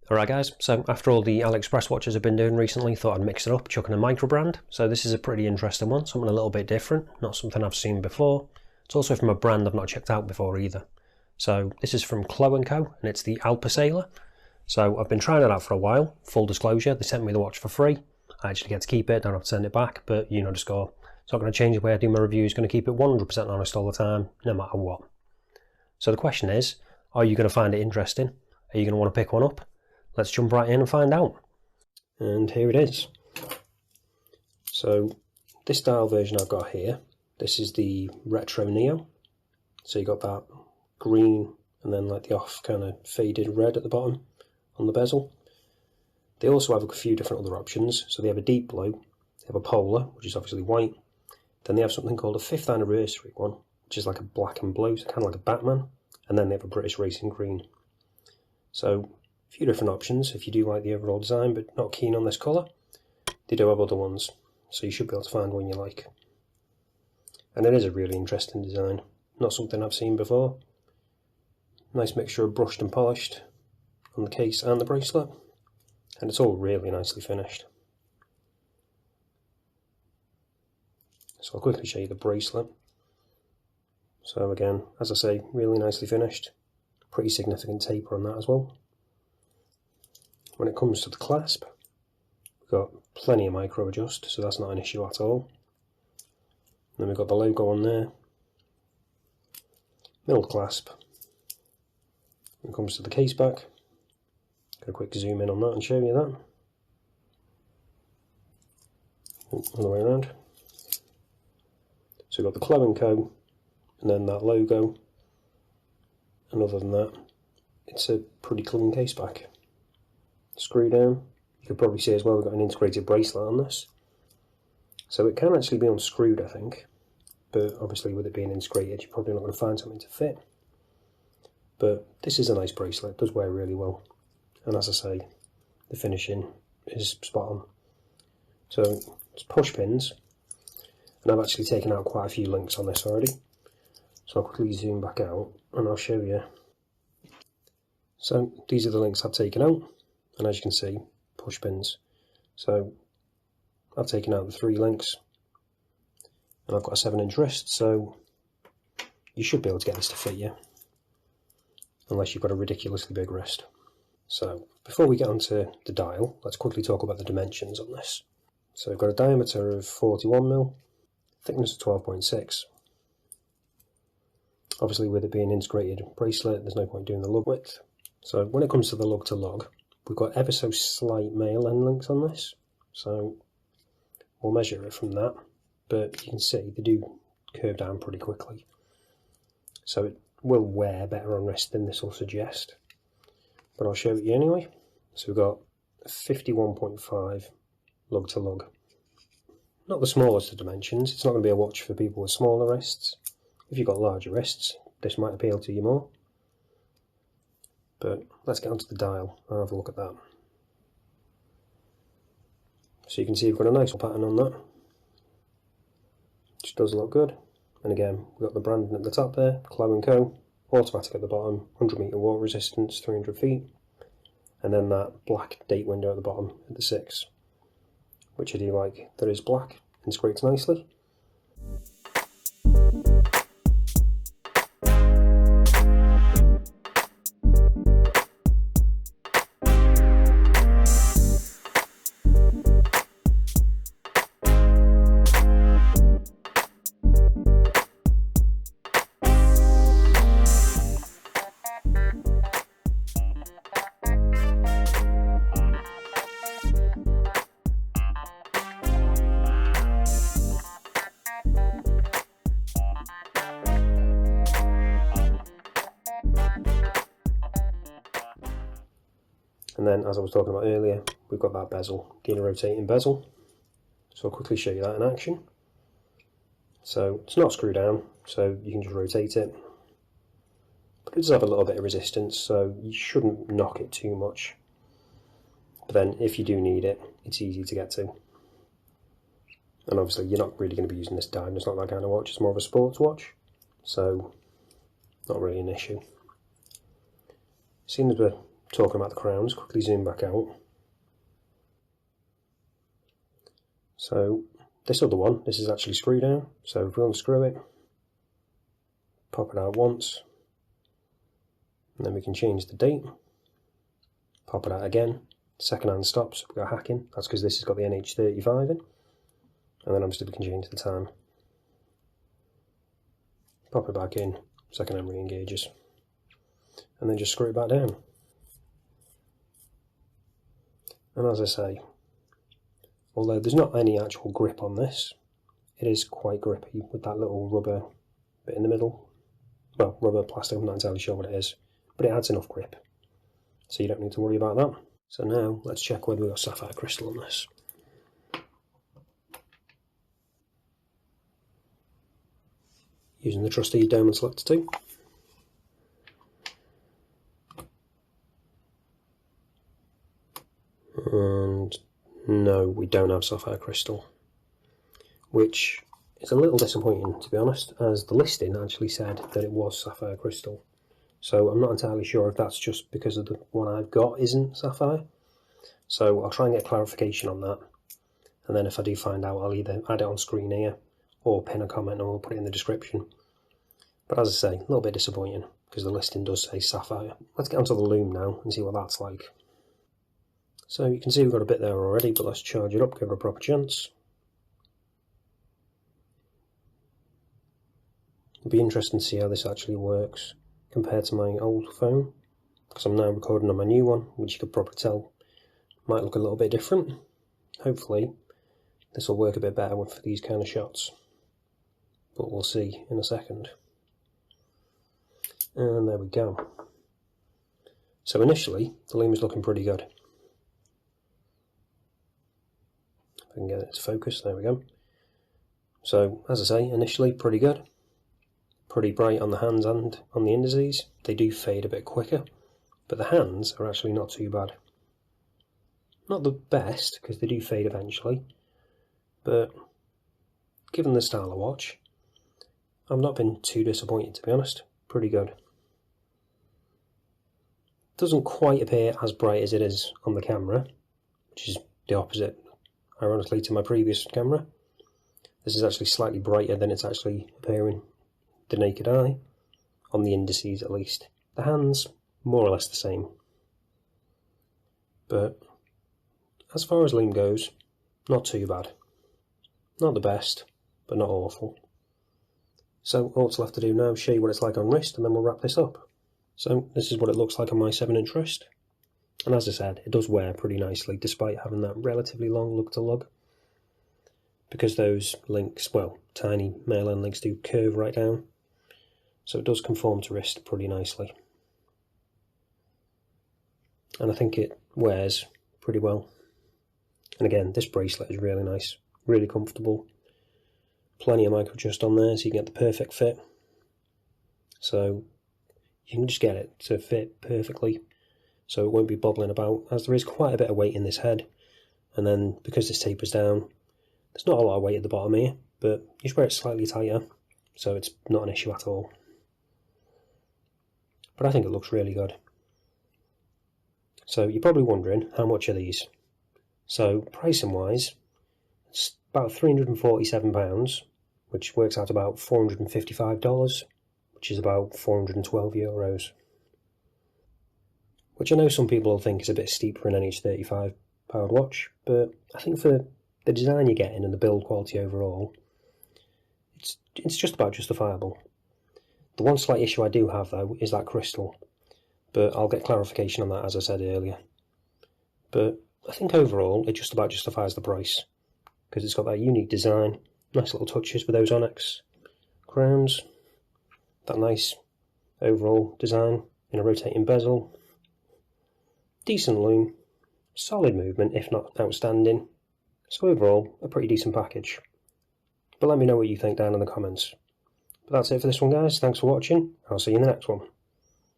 Alright guys, so after all the AliExpress watches I've been doing recently, thought I'd mix it up, chuck in a Microbrand. So this is a pretty interesting one, something a little bit different, not something I've seen before. It's also from a brand I've not checked out before either. So this is from Chloe & Co, and it's the Alpesailer. So I've been trying it out for a while, full disclosure, they sent me the watch for free. I actually get to keep it, don't have to send it back, but you know the score. It's not going to change the way I do my reviews, going to keep it 100% honest all the time, no matter what. So the question is, are you going to find it interesting? Are you going to want to pick one up? Let's jump right in and find out. And here it is. So this dial version I've got here, this is the Retro Neo. So you got that green and then like the off kind of faded red at the bottom on the bezel. They also have a few different other options. So they have a deep blue, they have a polar, which is obviously white. Then they have something called a 5th anniversary one, which is like a black and blue, so kind of like a Batman. And then they have a British Racing green. So a few different options if you do like the overall design but not keen on this colour. They do have other ones, so you should be able to find one you like. And it is a really interesting design, not something I've seen before. Nice mixture of brushed and polished on the case and the bracelet, and it's all really nicely finished. So I'll quickly show you the bracelet. So again, as I say, really nicely finished. Pretty significant taper on that as well. When it comes to the clasp, we've got plenty of micro adjust, so that's not an issue at all. And then we've got the logo on there. Middle clasp. When it comes to the case back, got a quick zoom in on that and show you that. All the way around. So we've got the Chloe & Co, and then that logo. And other than that, it's a pretty clean case back. Screw down. You could probably see as well we've got an integrated bracelet on this. So it can actually be unscrewed, I think. But obviously with it being integrated, you're probably not going to find something to fit. But this is a nice bracelet, it does wear really well. And as I say, the finishing is spot on. So it's push pins. And I've actually taken out quite a few links on this already. So I'll quickly zoom back out and I'll show you. So these are the links I've taken out. And as you can see, push pins. So I've taken out the 3 links and I've got a 7-inch wrist, so you should be able to get this to fit you unless you've got a ridiculously big wrist. So before we get onto the dial, let's quickly talk about the dimensions on this. So we've got a diameter of 41mm, thickness of 12.6. Obviously with it being an integrated bracelet, there's no point doing the lug width. So when it comes to the lug to lug, we've got ever so slight male end links on this, so we'll measure it from that, but you can see they do curve down pretty quickly. So it will wear better on wrist than this will suggest, but I'll show it you anyway. So we've got a 51.5 lug to lug. Not the smallest of dimensions, it's not going to be a watch for people with smaller wrists. If you've got larger wrists, this might appeal to you more. But let's get onto the dial and have a look at that. So you can see we've got a nice pattern on that, which does look good. And again, we've got the branding at the top there, Chloe & Co, automatic at the bottom, 100 metre water resistance, 300 feet, and then that black date window at the bottom at the 6, which I do like. That is black, integrates nicely. And then, as I was talking about earlier, we've got that bezel, the inner rotating bezel. So I'll quickly show you that in action. So it's not screwed down, so you can just rotate it. But it does have a little bit of resistance, so you shouldn't knock it too much. But then, if you do need it, it's easy to get to. And obviously, you're not really going to be using this diamond, it's not that kind of watch, it's more of a sports watch. So, not really an issue. Seeing as we're talking about the crowns, quickly zoom back out. So this other one, this is actually screw down, so if we unscrew it, pop it out once, and then we can change the date, pop it out again, second hand stops, we go hacking, that's because this has got the NH35 in, and then obviously we can change the time. Pop it back in, second hand re-engages, and then just screw it back down. And as I say, although there's not any actual grip on this, it is quite grippy with that little rubber bit in the middle. Well, rubber, plastic, I'm not entirely sure what it is, but it adds enough grip, so you don't need to worry about that. So now, let's check whether we've got sapphire crystal on this. Using the trusty diamond selector too. And no, we don't have sapphire crystal, which is a little disappointing, to be honest, as the listing actually said that it was sapphire crystal. So I'm not entirely sure if that's just because of the one I've got isn't sapphire. So I'll try and get clarification on that, and then if I do find out, I'll either add it on screen here or pin a comment or put it in the description. But as I say, a little bit disappointing because the listing does say sapphire. Let's get onto the Lume now and see what that's like. So you can see we've got a bit there already, but let's charge it up, give it a proper chance. It'll be interesting to see how this actually works compared to my old phone, because I'm now recording on my new one, which you could probably tell might look a little bit different. Hopefully this will work a bit better for these kind of shots, but we'll see in a second. And there we go. So initially the Lume is looking pretty good. If I can get it to focus, there we go. So as I say, initially pretty good. Pretty bright on the hands and on the indices. They do fade a bit quicker, but the hands are actually not too bad. Not the best, because they do fade eventually, but given the style of watch, I've not been too disappointed, to be honest. Pretty good. Doesn't quite appear as bright as it is on the camera, which is the opposite, ironically, to my previous camera. This is actually slightly brighter than it's actually appearing the naked eye, on the indices at least. The hands, more or less the same. But as far as Lume goes, not too bad. Not the best, but not awful. So all that's left to do now is show you what it's like on wrist, and then we'll wrap this up. So this is what it looks like on my 7-inch wrist. And as I said, it does wear pretty nicely, despite having that relatively long lug to lug. Because those links, well, tiny male end links do curve right down. So it does conform to wrist pretty nicely. And I think it wears pretty well. And again, this bracelet is really nice, really comfortable. Plenty of micro adjust on there so you can get the perfect fit. So you can just get it to fit perfectly, so it won't be bobbling about, as there is quite a bit of weight in this head. And then because this tapers down, there's not a lot of weight at the bottom here, but you just wear it slightly tighter, so it's not an issue at all. But I think it looks really good. So you're probably wondering, how much are these? So pricing wise, it's about £347, which works out about $455, which is about 412 euros. Which I know some people will think is a bit steep for an NH35 powered watch, but I think for the design you're getting and the build quality overall, it's just about justifiable. The one slight issue I do have though is that crystal, but I'll get clarification on that as I said earlier. But I think overall it just about justifies the price, because it's got that unique design, nice little touches with those onyx crowns, that nice overall design in a rotating bezel, decent lume, solid movement if not outstanding, so overall a pretty decent package. But let me know what you think down in the comments. But that's it for this one guys, thanks for watching, I'll see you in the next one.